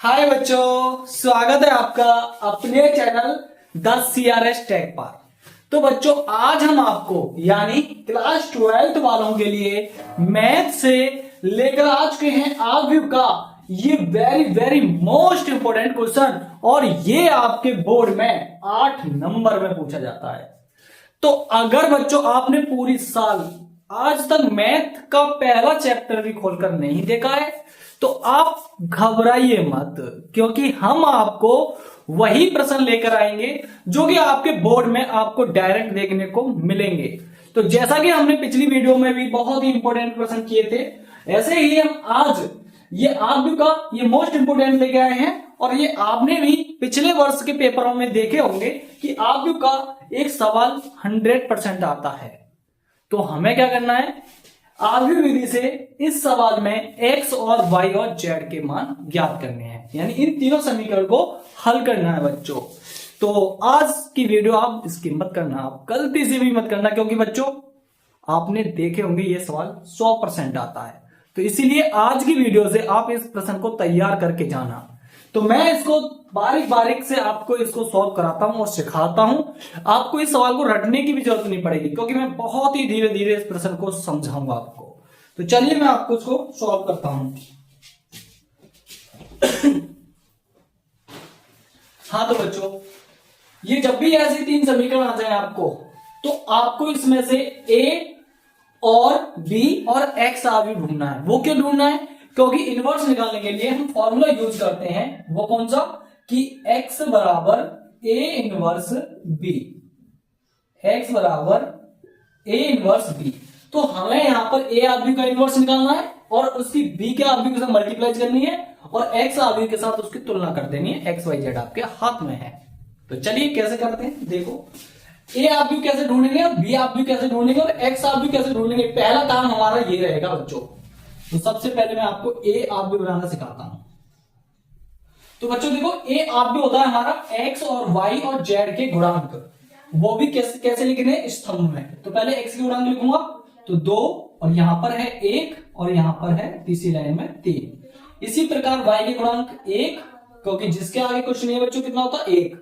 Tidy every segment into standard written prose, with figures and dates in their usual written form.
हाय बच्चों, स्वागत है आपका अपने चैनल द CRS टेक पर। तो बच्चों, आज हम आपको यानी क्लास 12th वालों के लिए मैथ से लेकर आ चुके हैं आर्ग्यू का ये very very most important question, और ये आपके बोर्ड में 8 नंबर में पूछा जाता है। तो अगर बच्चों आपने पूरी साल आज तक मैथ का पहला चैप्टर भी खोलकर नहीं देखा है तो आप घबराइए मत, क्योंकि हम आपको वही प्रश्न लेकर आएंगे जो कि आपके बोर्ड में आपको डायरेक्ट देखने को मिलेंगे। तो जैसा कि हमने पिछली वीडियो में भी बहुत ही इंपॉर्टेंट प्रश्न किए थे, ऐसे ही हम आज ये आर्ग्यू का ये मोस्ट इंपोर्टेंट लेके आए हैं। और ये आपने भी पिछले वर्ष के पेपरों में देखे होंगे कि आर्ग्यू का एक सवाल 100% आता है। तो हमें क्या करना है, आर्ग्यू विधि से इस सवाल में x और y और z के मान ज्ञात करने हैं, यानी इन तीनों समीकरण को हल करना है बच्चों। तो आज की वीडियो आप स्किप मत करना, आप गलती से भी मत करना, क्योंकि बच्चों आपने देखे होंगे ये सवाल 100% आता है। तो इसीलिए आज की वीडियो से आप इस प्रश्न को तैयार करके जाना। तो मैं इसको बारीक बारीक से आपको इसको सॉल्व कराता हूं और सिखाता हूं। आपको इस सवाल को रटने की भी जरूरत नहीं पड़ेगी, क्योंकि मैं बहुत ही धीरे धीरे इस प्रश्न को समझाऊंगा आपको। तो चलिए मैं आपको इसको सॉल्व करता हूं। हाँ तो बच्चों, ये जब भी ऐसे 3 समीकरण आ जाए आपको, तो आपको इसमें से a और b और x आगे ढूंढना है। वो क्यों ढूंढना है? क्योंकि इनवर्स निकालने के लिए हम फॉर्मूला यूज करते हैं। वो कौन सा कि x बराबर a इनवर्स b, x बराबर a इनवर्स b। तो हमें यहां पर a आदमी का इनवर्स निकालना है और उसकी b के आदमी के साथ मल्टीप्लाई करनी है और x आदमी के साथ उसकी तुलना कर देनी है। x y z आपके हाथ में है। तो चलिए कैसे करते हैं, देखो a आप भी कैसे ढूंढेंगे, b आप भी कैसे ढूंढेंगे और x आप भी कैसे ढूंढेंगे। पहला काम हमारा ये रहेगा बच्चों। तो सबसे पहले मैं आपको a आप भी बनाना सिखाता हूं। तो बच्चों देखो, a आप भी होता है हमारा x और y और z के गुणांक, वो भी कैसे कैसे लिखने स्तंभ में। तो पहले x के गुणांक लिखूंगा तो 2, और यहां पर है 1 और यहां पर है तीसरी लाइन में 3। इसी प्रकार y के गुणांक 1, क्योंकि जिसके आगे कुछ नहीं है बच्चों, कितना होता है 1।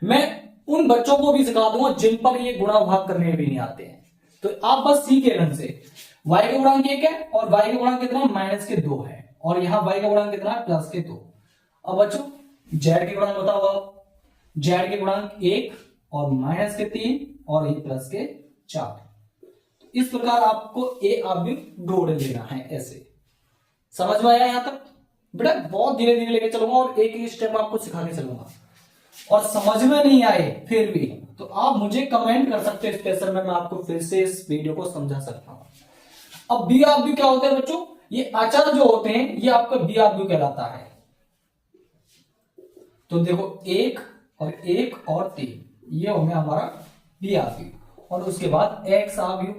मैं उन बच्चों को भी सिखा दूंगा जिन पर ये गुणा भाग करने भी नहीं आते हैं। तो आप बस सीखे ढंग से। y के गुणांक 1 है और y के गुणांक कितना -2 है, और यहां y का गुणांक कितना है +2। अब बच्चों z के गुणांक बताओ आप। z के गुणांक 1 और -3 और ये +4। इस प्रकार आपको a आप भी ढूंढ लेना है। ऐसे समझ में आया यहां तक? बेटा बहुत धीरे धीरे लेके चलूंगा और एक एक स्टेप आपको सिखा के चलूंगा। और समझ में नहीं आए फिर भी तो आप मुझे कमेंट कर सकते हैं स्पेशल में, मैं आपको फिर से इस वीडियो को समझा सकता हूं। अब बी आप भी क्या होता है बच्चों, ये अचर जो होते हैं ये आपका बी आप भी कहलाता है। तो देखो 1 और 1 और 3 ये हो गया हमारा बी आप भी। और उसके बाद एक्स आव्यू,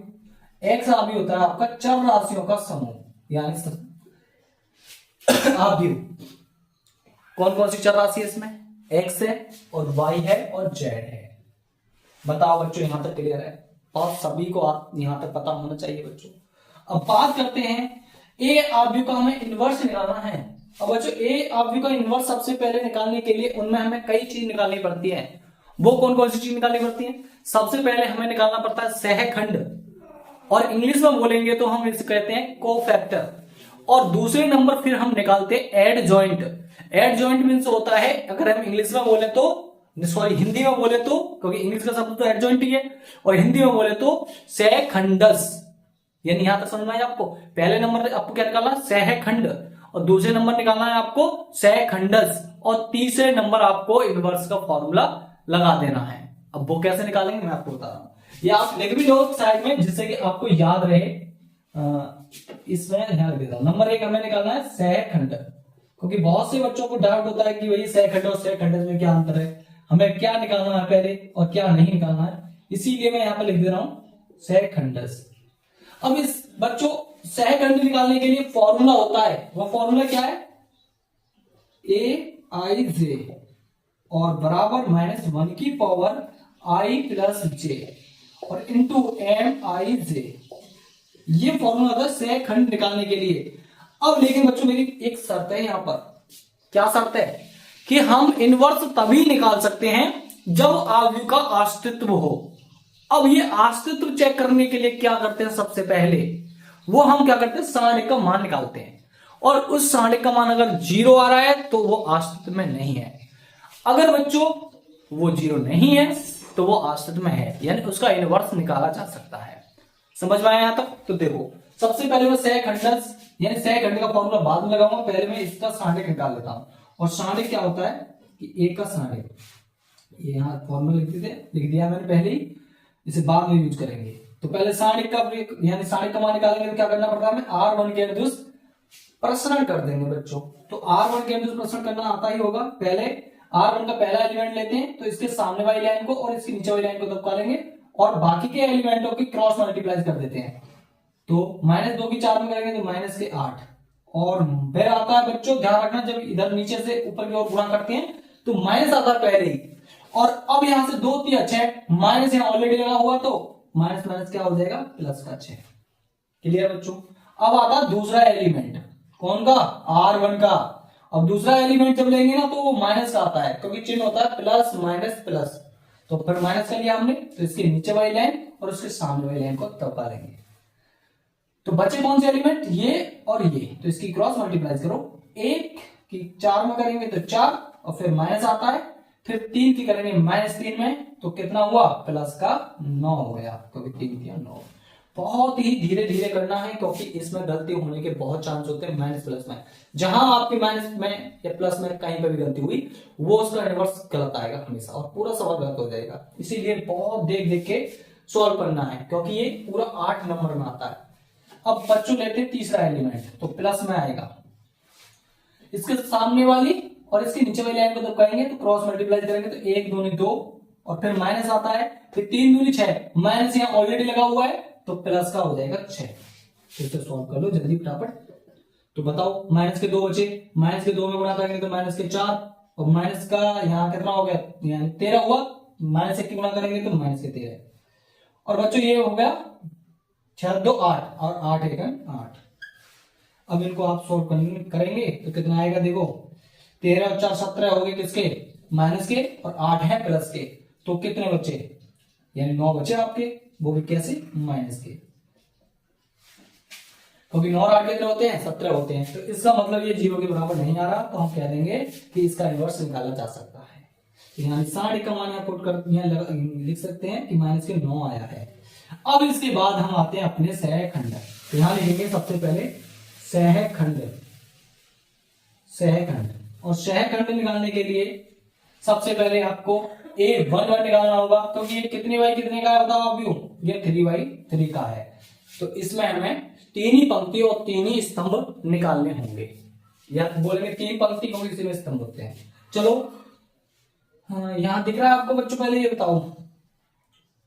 एक्स आव्यू होता है आपका चर राशियों का समूह, यानी आव्यू। कौन कौन सी चर राशि है इसमें? x है और y है और z है। बताओ बच्चों, यहां तक क्लियर है? और सभी को आप यहां तक पता होना चाहिए बच्चों। अब बात करते हैं a आव्यू का हमें इनवर्स निकालना है। अब बच्चों a आव्यू का इनवर्स सबसे पहले निकालने के लिए उनमें हमें कई चीज निकालनी पड़ती है। वो कौन कौन सी चीज निकालनी पड़ती है? सबसे पहले हमें निकालना पड़ता है सहखंड, और इंग्लिश में बोलेंगे तो हम इसे कहते हैं कोफैक्टर। और दूसरे नंबर फिर हम निकालते हैं adjoint. Adjoint means होता है, अगर हम इंग्लिश में बोले तो, सॉरी हिंदी में बोले तो, क्योंकि इंग्लिश का शब्द तो एड जॉइंट ही है, और हिंदी में बोले तो सहखंडस। यानी यहां तक समझ में आया आपको? पहले नंबर आपको क्या निकालना है? सहखंड, और दूसरे नंबर निकालना है आपको सहखंडस, और तीसरे नंबर आपको इनवर्स का फॉर्मूला लगा देना है। अब वो कैसे निकालेंगे मैं आपको बता रहा हूं, ये आप लिख भी लो साइड में जिससे कि आपको याद रहे। इसमें ध्यान रख देता हूं। नंबर 1 हमें निकालना है सहखंड, क्योंकि बहुत से बच्चों को डाउट होता है कि भाई सहखंड और सहखंडस में क्या अंतर है, हमें क्या निकालना है पहले और क्या नहीं निकालना है। इसीलिए मैं यहां पर लिख दे रहा हूं सहखंडस। अब इस बच्चों सहखंड निकालने के लिए फॉर्मूला होता है। वो फॉर्मूला क्या है? aij और बराबर -1 की पावर i प्लस j और इंटू mij। ये फॉर्मूला होता है सहखंड निकालने के लिए। अब लेकिन बच्चों मेरी एक शर्त है यहां पर, क्या शर्त है कि हम इनवर्स तभी निकाल सकते हैं जब आव्यूह का अस्तित्व हो। अब ये अस्तित्व चेक करने के लिए क्या करते हैं, सबसे पहले वो हम क्या करते हैं, सारणिक का मान निकालते हैं, और उस सारणिक का मान अगर 0 आ रहा है तो वो अस्तित्व में नहीं है। अगर बच्चों वो 0 नहीं है तो वो अस्तित्व में है, यानी उसका इनवर्स निकाला जा सकता है। समझ में आया यहां तक? तो देखो सबसे पहले मैं सहखंड यानी सहखंड का फॉर्मूला बाद में लगाऊंगा, पहले मैं इसका सारणिक निकाल लेता हूं। और सारणिक क्या होता है कि एक का सारणिक, ये यहाँ फॉर्मूला लिख दिया मैंने पहले ही, इसे बाद में यूज करेंगे। तो पहले सारणिक का यानी सारणिक का मान निकालेंगे तो क्या करना पड़ता है, हमें R1 के अनुदिश प्रसरण कर देंगे बच्चों। तो R1 के अनुदिश प्रसरण करना आता ही होगा। पहले R1 का पहला एलिमेंट लेते हैं तो इसके सामने वाली लाइन को और इसके नीचे वाली लाइन को दबका लेंगे और बाकी के एलिमेंटों की क्रॉस मल्टीप्लाई कर देते हैं। तो -2 की 4 में करेंगे तो -8। और फिर आता है बच्चों, ध्यान रखना जब इधर नीचे से ऊपर की ओर गुणा करते हैं तो माइनस आता है पहले ही, और अब यहां से 2 3 6 माइनस यहां ऑलरेडी लगा हुआ तो माइनस माइनस क्या हो जाएगा, प्लस का 6। क्लियर बच्चों? अब आता है दूसरा एलिमेंट, कौन का, R1 का। अब दूसरा एलिमेंट जब लेंगे ना तो वो माइनस का आता है, क्योंकि चिन्ह होता है प्लस माइनस प्लस। तो फिर माइनस कर लिया हमने, तो इसके नीचे वाली लाइन और उसके सामने वाली लाइन को दबा लेंगे। तो बचे कौन से एलिमेंट, ये और ये, तो इसकी क्रॉस मल्टीप्लाई करो। 1 की 4 में करेंगे तो 4 और फिर माइनस आता है, फिर 3 की करेंगे -3 में तो कितना हुआ, प्लस का 9 हो गया, क्योंकि 3 किया 9। बहुत ही धीरे धीरे करना है क्योंकि इसमें गलती होने के बहुत चांस होते हैं माइनस प्लस में। जहां आपके माइनस में या प्लस में कहीं पर भी गलती हुई वो उसका इनवर्स गलत आएगा हमेशा और पूरा सवाल गलत हो जाएगा। इसीलिए बहुत देख देख के सॉल्व करना है क्योंकि ये पूरा 8 नंबर में आता है। अब बच्चों लेते हैं तीसरा एलिमेंट, तो प्लस में आएगा, इसके सामने वाली और इसके नीचे वाली लाइन को दबाएंगे तो क्रॉस मल्टीप्लाई करेंगे तो 1 दूनी 2 और फिर माइनस आता है, फिर 3 दूनी 6, माइनस यहाँ ऑलरेडी लगा हुआ है तो प्लस का हो जाएगा 6। फिर से सॉल्व कर लो जल्दी फटाफट। तो बताओ माइनस के 2 बचे, माइनस के 2 में गुणा करेंगे तो माइनस के 4 और माइनस का यहाँ कितना हो गया, यानी 13 हुआ, माइनस 1 की गुणा करेंगे तो माइनस के 13। और बच्चों ये हो गया 6 2 8 और 8 1 8। अब इनको आप सॉल्व करेंगे तो कितना आएगा, देखो 13 और 4 17 हो गए किसके, माइनस के, और 8 है प्लस के, तो कितने बचे, यानी 9 बचे आपके, वो भी कैसे, माइनस के, क्योंकि 9 और 8 कितने होते हैं, 17 होते हैं। तो इसका मतलब ये 0 के बराबर नहीं आ रहा, तो हम कह देंगे कि इसका इनवर्स निकाला जा सकता है। तो यहाँ सारणिक का मान यहाँ पुट कर लिख सकते हैं कि माइनस के 9 आया है। अब इसके बाद हम आते हैं अपने सहखंड। तो यहां लिखेंगे सबसे पहले सहखंड, सहखंड, और सहखंड निकालने के लिए सबसे पहले आपको A11 निकालना होगा, क्योंकि तो ये कितनी बाई कितने का है बताओ अभी, ये 3/3 का है। तो इसमें हमें 3 ही पंक्ति और 3 ही स्तंभ निकालने होंगे, या बोलेंगे 3 पंक्ति क्योंकि इसी में स्तंभ होते हैं। चलो हाँ, यहां दिख रहा है आपको बच्चों, पहले ये बताओ,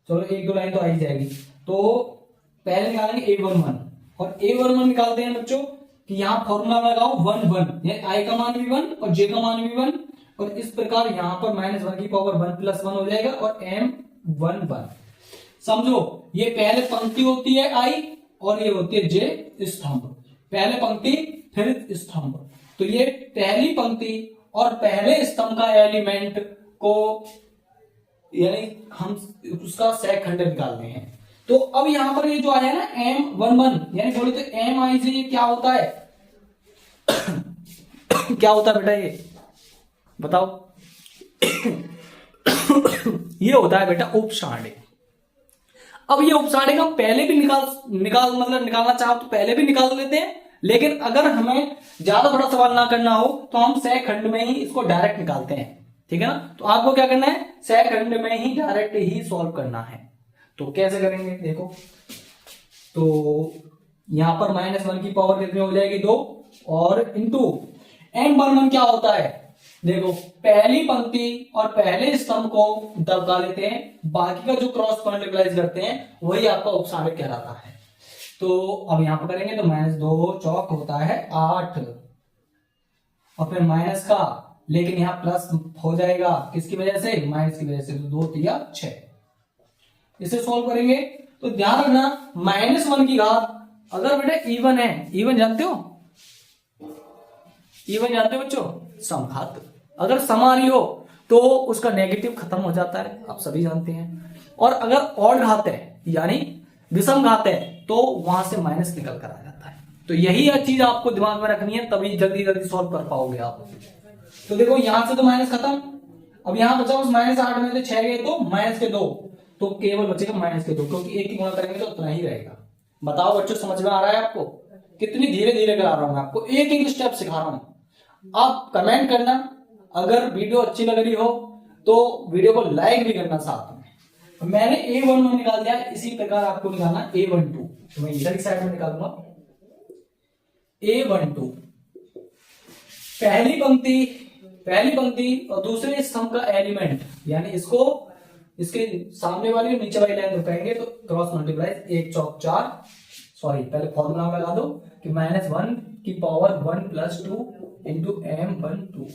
चलो 1 2 लाइन तो आ ही जाएगी। तो पहले निकालेंगे A11, और A11 निकालते हैं बच्चों कि यहाँ फॉर्मूला लगाओ 1 1, यानी I का मान भी 1 और J का मान भी 1, और इस प्रकार यहां पर -1 की पावर 1 + 1 हो जाएगा और M11। समझो ये पहले पंक्ति होती है I और ये होती है J स्तंभ, पहले पंक्ति फिर स्तंभ। तो ये पहली पंक्ति और पहले स्तंभ का एलिमेंट को यानी हम उसका सहखंड निकालते हैं। तो अब यहां पर ये जो आया ना M11, यानी बोले तो MI से ये क्या होता है क्या होता है बेटा, ये बताओ ये होता है बेटा उपसारणिक। अब ये उपसारणिक हम पहले भी निकालना चाहो तो पहले भी निकाल लेते हैं, लेकिन अगर हमें ज्यादा बड़ा सवाल ना करना हो तो हम सहखंड में ही इसको डायरेक्ट निकालते हैं, ठीक है ना। तो आपको क्या करना है, सहखंड में ही डायरेक्ट ही सॉल्व करना है। तो कैसे करेंगे देखो, तो यहां पर -1 की पावर कितनी हो जाएगी 2, और इंटू M11 क्या होता है, देखो पहली पंक्ति और पहले स्तंभ को दबा लेते हैं, बाकी का जो क्रॉस मल्टीप्लाई करते हैं वही आपका उपसारणिक कहलाता है। तो अब यहां पर करेंगे तो -2 चौक होता है 8, और फिर माइनस का, लेकिन यहां प्लस हो जाएगा किसकी वजह से, माइनस की वजह से, तो 2 3 6। इसे सॉल्व करेंगे तो ध्यान रखना -1 की घात अगर बेटा इवन है, इवन जानते हो इवन जानते हो बच्चों, समघात। अगर सम आ रही हो तो उसका नेगेटिव खत्म हो जाता है, आप सभी जानते हैं। और अगर ऑड घात है यानी विषम घात है तो वहां से माइनस निकल कर आ जाता है। तो यही चीज आपको दिमाग में रखनी है, तभी जल्दी जल्दी सॉल्व कर पाओगे आप। तो देखो यहां से तो माइनस खत्म, अब यहां बचा उस -8 में से 6 गए तो -2, तो केवल बचेगा -2, क्योंकि एक की गुणा करेंगे तो उतना ही रहेगा। बताओ बच्चों, समझ में आ रहा है आपको? कितनी धीरे धीरे करा रहा हूं मैं आपको, एक एक स्टेप सिखा रहा हूं। आप कमेंट करना, अगर वीडियो अच्छी लग रही हो तो वीडियो को लाइक भी करना साथ में। मैंने A11 निकाल दिया, इसी प्रकार आपको निकालना A12, तो मैं इधर की साइड में निकालूंगा A12। पहली पंक्ति और दूसरे स्तंभ का एलिमेंट, यानी इसको इसके सामने वाली और नीचे वाली लाइन कहेंगे तो क्रॉस मल्टीप्लाई, 1 चौक 4, सॉरी पहले फॉर्मूला लगा दो कि -1 की पावर 1 + 2 इंटू M12।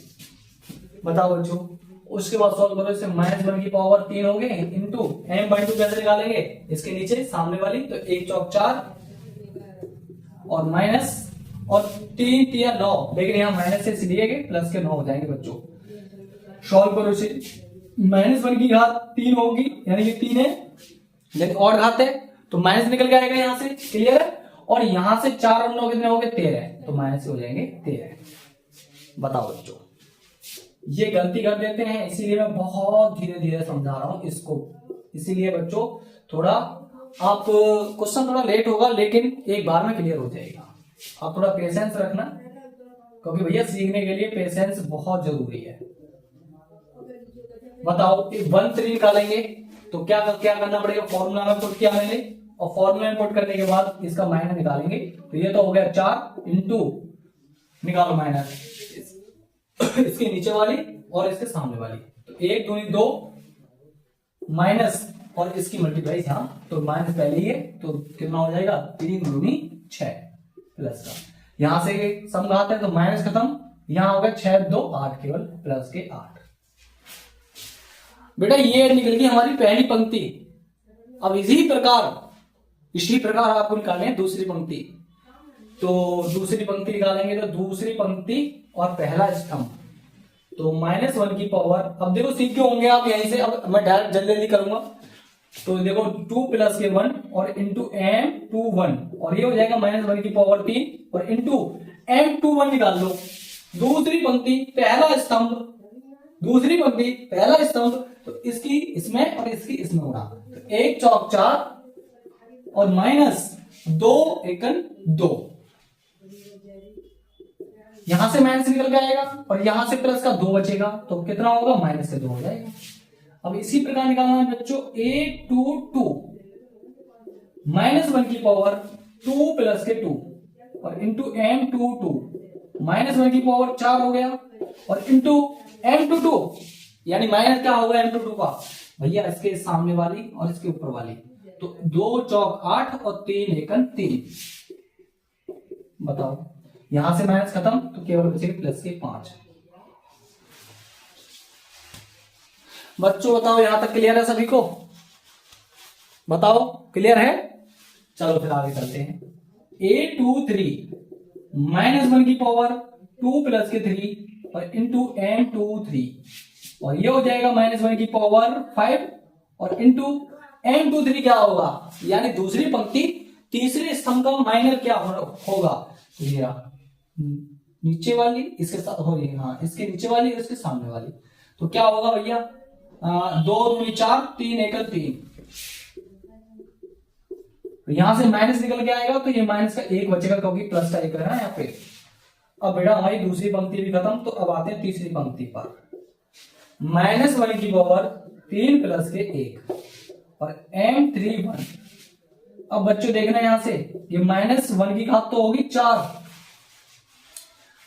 बताओ बच्चों, उसके बाद सॉल्व करो इसे, -1 की पावर 3 हो गए इंटू M12 कैसे निकालेंगे, इसके नीचे सामने वाली, तो 1 चौक 4 और माइनस और 3 3 9, लेकिन यहाँ माइनस से इसलिए गए, प्लस के 9 हो जाएंगे बच्चों। सॉल्व करो इसे, -1 की घात 3 होगी, यानी ये 3 है, यदि और घात है तो माइनस निकल के आएगा यहां से, क्लियर है। और यहां से 4 और 9 कितने हो गए, 13, तो माइनस हो जाएंगे 13। बताओ बच्चों, ये गलती कर देते हैं, इसीलिए मैं बहुत धीरे धीरे समझा रहा हूं इसको। इसीलिए बच्चों थोड़ा आप क्वेश्चन थोड़ा लेट होगा, लेकिन एक बार में क्लियर हो जाएगा। आप थोड़ा पेशेंस रखना, क्योंकि भैया सीखने के लिए पेशेंस बहुत जरूरी है। बताओ 1 3 निकालेंगे तो क्या करना पड़ेगा, फॉर्मूला में पुट किया मैंने, और फॉर्मूला में पुट करने के बाद इसका माइनस निकालेंगे, तो ये तो हो गया 4 इंटू, निकालो माइनस, इसके नीचे वाली और इसके सामने वाली, तो 1 दूनी 2 माइनस और इसकी मल्टीप्लाई यहां, तो माइनस पहले ही है, तो कितना हो जाएगा 3 दूनी 6 प्लस का, यहां से समघात है तो माइनस खत्म, यहां हो गया 6 2 8, केवल प्लस के 8। बेटा ये निकल गई हमारी पहली पंक्ति। अब इसी प्रकार आपको निकालनी है दूसरी पंक्ति। तो दूसरी पंक्ति निकालेंगे तो दूसरी पंक्ति और पहला स्तंभ, तो -1 की पावर, अब देखो सीख के होंगे आप यहीं से, अब मैं डायरेक्ट जल्दी करूंगा। तो देखो 2 + के 1 और इंटू M21, और ये हो जाएगा -1 की पावर 3 और इंटू M21 निकाल लो। दूसरी पंक्ति पहला स्तंभ, तो इसकी इसमें और इसकी इसमें होगा, तो 1 चौक 4 और -2 एकन 2, यहां से माइनस निकल के आएगा और यहां से प्लस का 2 बचेगा, तो कितना होगा, -2 हो जाएगा। अब इसी प्रकार निकालना है बच्चों A22, -1 की पावर 2 + के 2 और इंटू M22, -1 की पावर 4 हो गया और इंटू M22, यानी माइनस क्या होगा M22 का, भैया इसके सामने वाली और इसके ऊपर वाली, तो 2 चौक 8 और 3 एकन 3। बताओ यहां से माइनस खत्म, तो केवल बचेगा प्लस के 5। बच्चों बताओ यहां तक क्लियर है सभी को? बताओ क्लियर है? चलो फिर आगे चलते हैं। A23, -1 की पावर 2 + के 3 और इंटू M23, और ये हो जाएगा -1 की पावर 5 और इंटू M23 क्या होगा, यानी दूसरी पंक्ति तीसरे स्तंभ का माइनर क्या होगा, ये नीचे वाली इसके साथ हो रही है, हाँ इसके नीचे वाली और इसके सामने वाली, तो क्या होगा भैया 2 दूनी 4 3 एकल 3, तो यहां से माइनस निकल के आएगा, तो ये माइनस का 1 बचेगा क्योंकि प्लस का 1 है ना यहाँ पे। अब बेटा हमारी दूसरी पंक्ति भी खत्म, तो अब आते हैं तीसरी पंक्ति पर, -1 की पावर 3 + के 1 और M31। अब बच्चों देखना यहां से, ये -1 की घात तो होगी 4,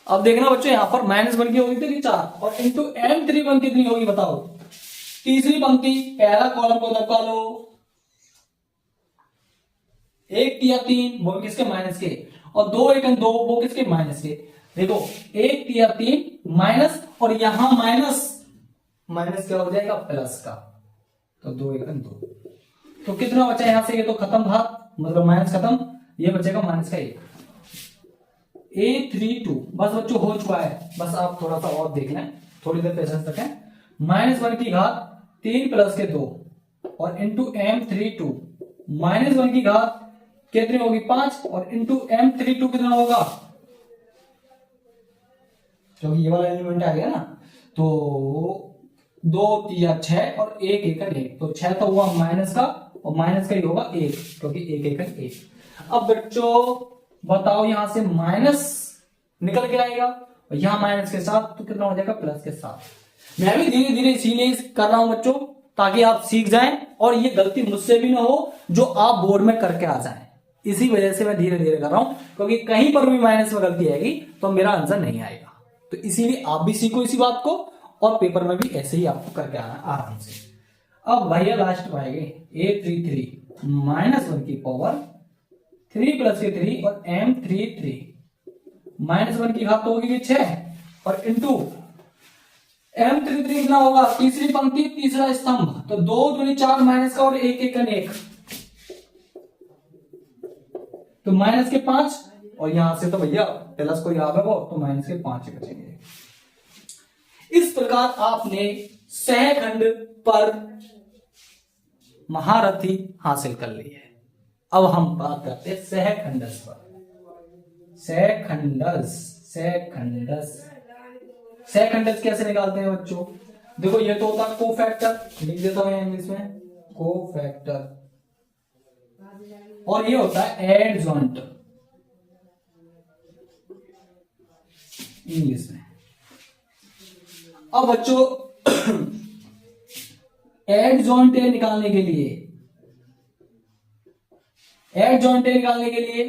अब देखना बच्चों यहां पर -1 की होगी तो 4 और इंटू M31 कितनी होगी बताओ, तीसरी पंक्ति पहला कॉलम को दबका लो, 1 3 3 वो किसके माइनस के, और 2 एकन 2 वो किसके माइनस के। देखो 1 3 3 माइनस, और यहां माइनस क्या हो जाएगा, प्लस का, तो 2 एकन 2, तो कितना बचा यहां से, ये तो खत्म था, मतलब माइनस खत्म, ये बचेगा -1। A32 बस बच्चों हो चुका है, बस आप थोड़ा सा और देख लें, थोड़ी देर पेशेंस रखें। -1 की घात 3 + के 2 और इंटू M32 -1 की घात कितनी होगी 5 और इंटू M32 कितना होगा, क्योंकि ये वाला एलिमेंट आ गया ना, तो 2 3 6 और 1 एकन 1, तो 6 तो हुआ माइनस का और माइनस का ही होगा 1, क्योंकि 1 एकन 1। अब बच्चों बताओ यहां से माइनस निकल के आएगा और यहां माइनस के साथ तो कितना हो जाएगा प्लस के साथ। मैं भी धीरे धीरे इसीलिए कर रहा हूं बच्चों, ताकि आप सीख जाएं और ये गलती मुझसे भी ना हो जो आप बोर्ड में करके आ जाएं। इसी वजह से मैं धीरे धीरे कर रहा हूं, क्योंकि कहीं पर भी माइनस में गलती आएगी तो मेरा आंसर नहीं आएगा। तो इसीलिए आप भी सीखो इसी बात को और पेपर में भी ऐसे ही आपको करके आना आराम से। अब भैया लास्ट में आएंगे A33 -1 की पावर 3 + के 3 और M33 -1 की घात होगी 6 और इंटू M33 कितना होगा, तीसरी पंक्ति तीसरा स्तंभ, तो 2 दूनी 4 माइनस का और 1 एकन 1, तो माइनस के 5 और यहां से तो भैया प्लस को याद होगा तो माइनस के 5 ही बचेंगे। इस प्रकार आपने सहखंड पर महारथी हासिल कर ली है। अब हम बात करते हैं सहखंडस पर। सहखंडस कैसे निकालते हैं बच्चों, देखो ये तो होता है कोफैक्टर, लिख देता हूं इंग्लिश में कोफैक्टर, और ये होता है एडजॉइंट इंग्लिश में। अब बच्चों एडजॉइंट निकालने के लिए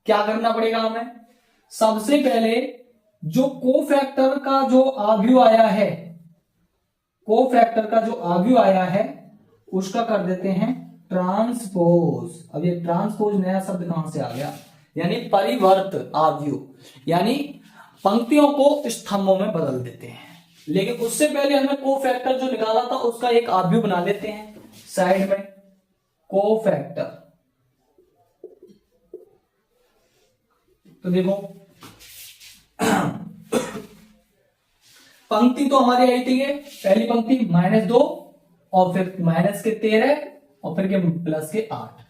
क्या करना पड़ेगा हमें, सबसे पहले जो कोफैक्टर का जो आव्यूह आया है उसका कर देते हैं ट्रांसपोज। अब ये ट्रांसपोज नया शब्द कहां से आ गया, यानी परिवर्त आव्यूह, यानी पंक्तियों को स्तंभों में बदल देते हैं। लेकिन उससे पहले हमें कोफैक्टर जो निकाला था उसका एक आव्यूह बना लेते हैं साइड में, कोफैक्टर। तो देखो पंक्ति तो हमारी आई थी, पहली पंक्ति -2 और फिर माइनस के 13 और फिर के प्लस के 8,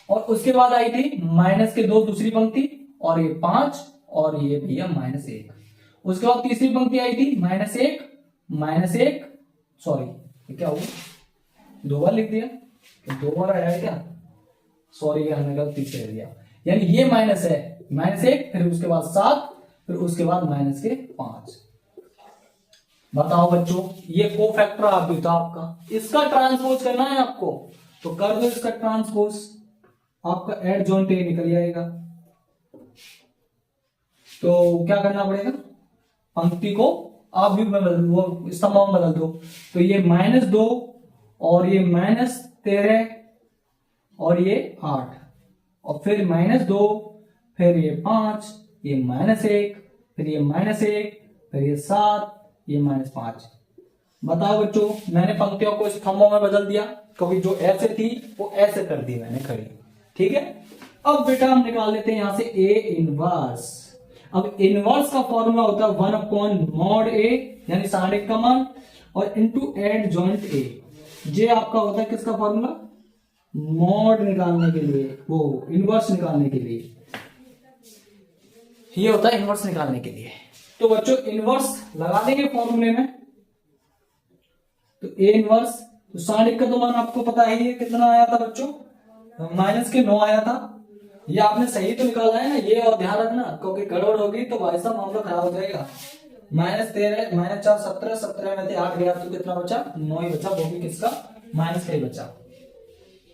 और उसके बाद आई थी -2 दूसरी पंक्ति और ये 5 और ये भैया -1। उसके बाद तीसरी पंक्ति आई थी -1 सॉरी क्या हुआ, 2 बार लिख दिया, 2 बार आया है क्या, सॉरी हमने गलती से दिया, यानी ये माइनस है -1 फिर उसके बाद 7 फिर उसके बाद माइनस के 5। बताओ बच्चों ये कोफैक्टर आव्यूह था आपका, इसका ट्रांसपोज करना है आपको, तो कर दो इसका ट्रांसपोज, आपका एडजॉइंट निकल जाएगा। तो क्या करना पड़ेगा, पंक्ति को आव्यूह में बदल दो, स्तंभ में बदल दो, तो ये -2 और ये -13 और ये 8 और फिर -2 फिर ये 5 ये -1 फिर ये -1 फिर ये 7 ये -5। बताओ बच्चों मैंने पंक्तियों को स्तंभों में बदल दिया, क्योंकि जो ऐसे थी वो ऐसे कर दी मैंने खड़ी, ठीक है। अब बेटा हम निकाल लेते हैं यहां से A इनवर्स। अब इनवर्स का फॉर्मूला होता है 1/mod A, यानी सारणिक का मान, और इंटू एडजॉइंट A। जे आपका होता है किसका फॉर्मूला, मॉड निकालने के लिए, वो इनवर्स निकालने के लिए, ये होता है इनवर्स निकालने के लिए। तो बच्चों इनवर्स लगा देंगे फॉर्मूले में, तो A इनवर्स, तो सारणिक का तो मान आपको पता ही है कितना आया था बच्चों, -9 आया था। ये आपने सही तो निकाला है ना, ये और ध्यान रखना, क्योंकि गड़बड़ होगी तो भाई साहब मामला खराब हो जाएगा। -13 -4 17 17 में से 8 गया तो कितना बचा, 9 ही बचा, वो भी किसका माइनस का ही बचा।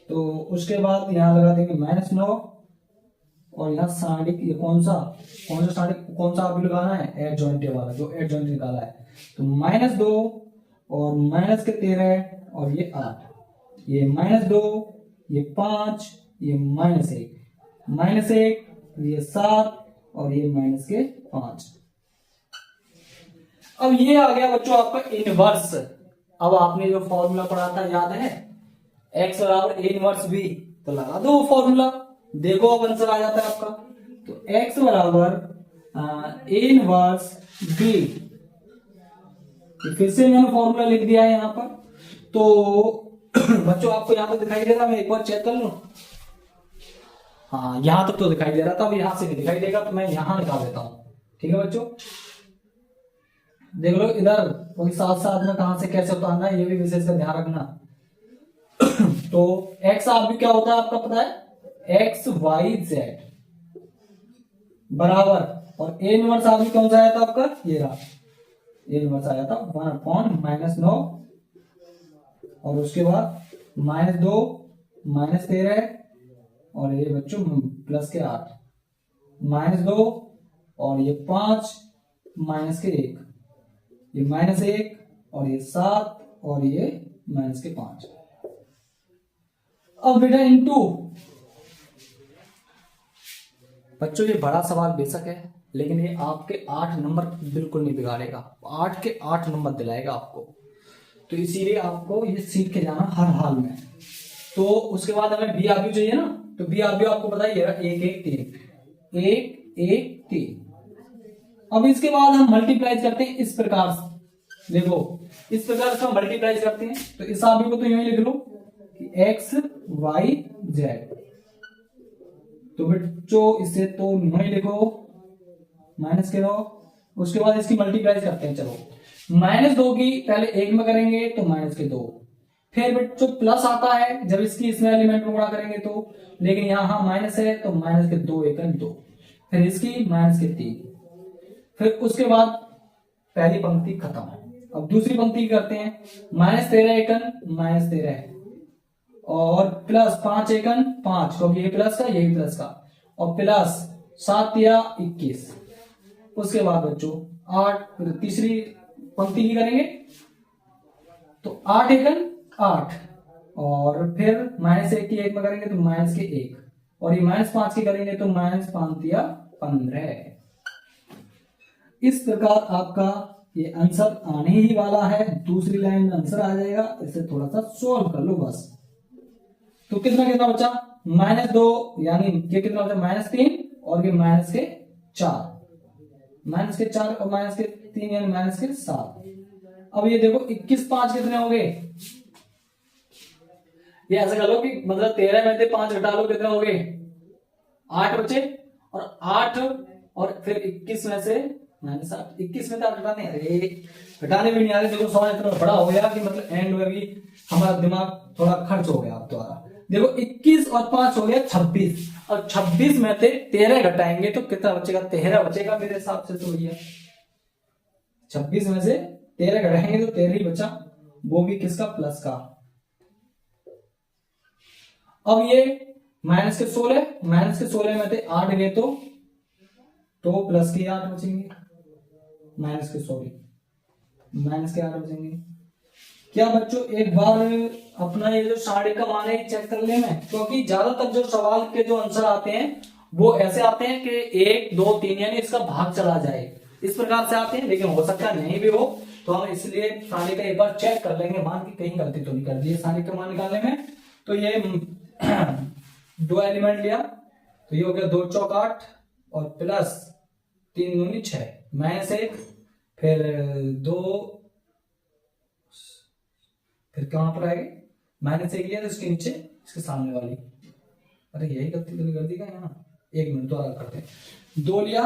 तो उसके बाद यहां लगा देंगे -9 और यहाँ सारणिक, ये कौन सा सारणिक कौन सा आप लगाना है, एडजॉइंट वाला जो एडजॉइंट निकाला है, तो -2 और -13 और ये 8, ये -2 ये 5 ये -1 ये 7 और ये -5। अब ये आ गया बच्चों आपका इनवर्स। अब आपने जो फॉर्मूला पढ़ा था याद है, x = A इनवर्स B, तो लगा दो वो फॉर्मूला, देखो अब आंसर आ जाता है आपका। तो x = ए इनवर्स बी, फिर से मैंने फॉर्मूला लिख दिया है यहाँ पर। तो बच्चों आपको यहाँ पर दिखाई दे रहा, मैं एक बार चेक कर लूं। हाँ यहां तक तो दिखाई दे रहा था, अब यहां से नहीं दिखाई देगा तो मैं यहां निकाल देता हूं। ठीक है बच्चों, देख लो इधर वही साथ साथ में कहां से कैसे उतारना है, ये भी विशेष का ध्यान रखना। तो एक्स आप भी क्या होता है आपका पता है, एक्स वाई जेड बराबर, और ए इनवर्स आप भी कौन सा आया था आपका, ये रहा ए इनवर्स आया था 1/-9, और उसके बाद -2 -13, और ये बच्चों प्लस के 8, -2 और ये 5 -1, ये -1 और ये 7 और ये -5। अब बेटा इनटू, बच्चों ये बड़ा सवाल बेशक है, लेकिन ये आपके 8 नंबर बिल्कुल नहीं बिगाड़ेगा, 8 के 8 नंबर दिलाएगा आपको। तो इसीलिए आपको ये सीख के जाना हर हाल में। तो उसके बाद हमें बी आर चाहिए ना, तो बी आर आपको पता ही है 1-1-3। अब इसके बाद हम मल्टीप्लाई करते हैं इस प्रकार से, देखो इस प्रकार से हम मल्टीप्लाई करते हैं। तो इस आरबी को तो यूं ही लिख लो कि एक्स वाई जेड। तो बच्चों इसे तो यूं ही लिखो, माइनस के दो, उसके बाद इसकी मल्टीप्लाई करते हैं। चलो -2 की पहले 1 में करेंगे तो -2, फिर बच्चों प्लस आता है जब इसकी इसमें एलिमेंट में गुणा करेंगे तो, लेकिन यहां माइनस है तो -2 1 2, फिर इसकी -3, फिर उसके बाद पहली पंक्ति खत्म। अब दूसरी पंक्ति करते हैं, -13 1 -13 और प्लस 5 1 5, क्योंकि ये प्लस का यही प्लस का, और प्लस 7 या 21। उसके बाद बच्चों 8, तीसरी पंक्ति की करेंगे तो 8 1 8, और फिर -1 की 1 में करेंगे तो -1, और ये -5 की करेंगे तो -5 या 15। इस प्रकार आपका ये आंसर आने ही वाला है, दूसरी लाइन में आंसर आ जाएगा। इसे थोड़ा सा सॉल्व कर लो बस। तो कितना कितना बचा, -2, यानी ये कितना बचा -3, और ये -4, -4 और -3 यानी -7। अब ये देखो 21 5 कितने हो गए, ये ऐसा कर लो कि मतलब 13 में से 5 घटा लो, कितने हो गए 8 बचे, और 8 और फिर 21 में से -8, 21 में से 8 घटाने, अरे घटाने भी नहीं आ रहे। देखो सवाल इतना बड़ा हो गया कि मतलब एंड में भी हमारा दिमाग थोड़ा खर्च हो गया आप द्वारा। देखो 21 और 5 हो गया 26, और 26 में से 13 घटाएंगे तो कितना बचेगा, 13 बचेगा मेरे हिसाब से। तो भैया 26 में से 13 घटाएंगे तो 13 ही बचा, वो भी किसका, प्लस का। अब ये -16 में से 8 गए तो प्लस के 8 बचेंगे, माइनस के 8 बचेंगे। क्या बच्चों एक बार अपना ये जो साढ़े का मान है चेक कर लेना, क्योंकि ज्यादातर जो सवाल के जो आंसर आते हैं वो ऐसे आते हैं कि 1 2 3 यानी इसका भाग चला जाए, इस प्रकार से आते हैं, लेकिन हो सकता है नहीं भी हो। तो हम इसलिए साढ़े का एक बार चेक कर लेंगे, मान की कहीं गलती तो नहीं कर दी है साढ़े का मान निकालने में। तो ये 2 एलिमेंट लिया तो ये हो गया 2 चौक 8 और प्लस 3 दूनी 6, -1, फिर 2, फिर कहां पर आएगी -1 लिया तो इसके नीचे इसके सामने वाली, अरे यही गलती तो नहीं कर दी क्या यहाँ, 1 मिनट तो अलग करते हैं। 2 लिया,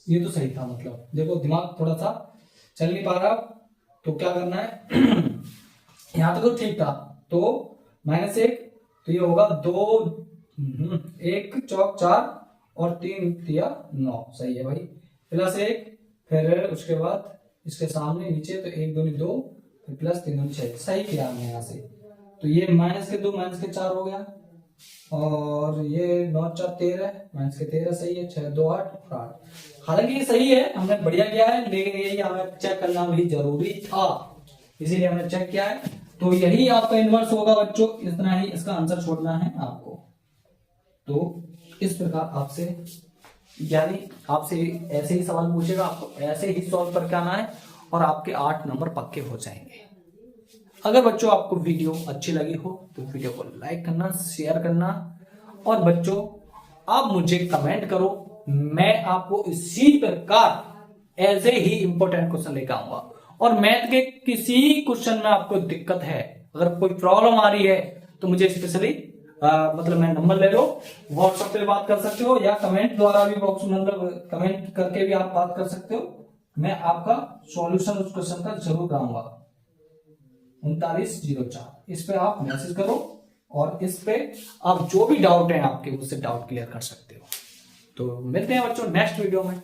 ये तो सही था, मतलब देखो दिमाग थोड़ा सा चल नहीं पा रहा, तो क्या करना है यहां तक तो ठीक था। तो -1 तो ये होगा 2 1 चौक 4 और 3 तिया 9, सही है भाई, +1, फिर उसके बाद इसके सामने नीचे तो 1 दूनी 2, फिर प्लस 3 दूनी 6, सही किया हमने यहाँ से। तो ये -2 -4 हो गया, और ये 9 4 13, -13 सही है, 6 2 8 8। हालांकि ये सही है, हमने बढ़िया किया है, लेकिन यही हमें चेक करना भी जरूरी था, इसीलिए हमने चेक किया है। तो यही आपका इनवर्स होगा बच्चों, इतना ही इसका आंसर छोड़ना है आपको। तो इस प्रकार आपसे यानी आपसे ऐसे ही सवाल पूछेगा, आपको ऐसे ही सॉल्व करके आना है और आपके 8 नंबर पक्के हो जाएंगे। अगर बच्चों आपको वीडियो अच्छी लगी हो तो वीडियो को लाइक करना, शेयर करना, और बच्चों आप मुझे कमेंट करो मैं आपको इसी प्रकार एज ए ही इंपॉर्टेंट क्वेश्चन लेकर आऊंगा। और मैथ के किसी क्वेश्चन में आपको दिक्कत है, अगर कोई प्रॉब्लम आ रही है, तो मुझे स्पेशली मतलब मैं नंबर ले लो, व्हाट्सएप पे बात कर सकते हो या कमेंट द्वारा भी बॉक्स मतलब कमेंट करके भी आप बात कर सकते हो। मैं आपका सॉल्यूशन उस क्वेश्चन का जरूर लाऊंगा। 3904 इस पे आप मैसेज करो और इस पे आप जो भी डाउट है आपके उससे डाउट क्लियर कर सकते हो। तो मिलते हैं बच्चों नेक्स्ट वीडियो में।